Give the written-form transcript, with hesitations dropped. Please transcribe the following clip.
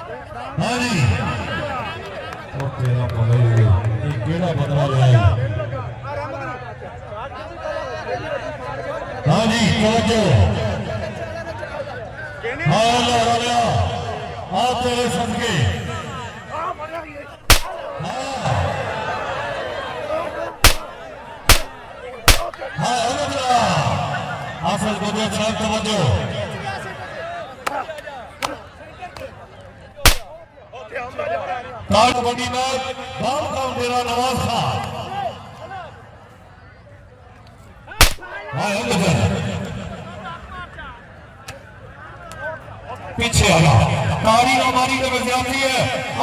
हाँ जी ओके ना बोले ये केड़ा बदला है हाँ जी तवज्जो हाँ ला आप तेरे सदके हाँ असल गुजरात साहब तवज्जो कार्ड बड़ी मैच बाल काउंटेरा नवाज खान पीछे आना कारी हमारी तो ज्यादा है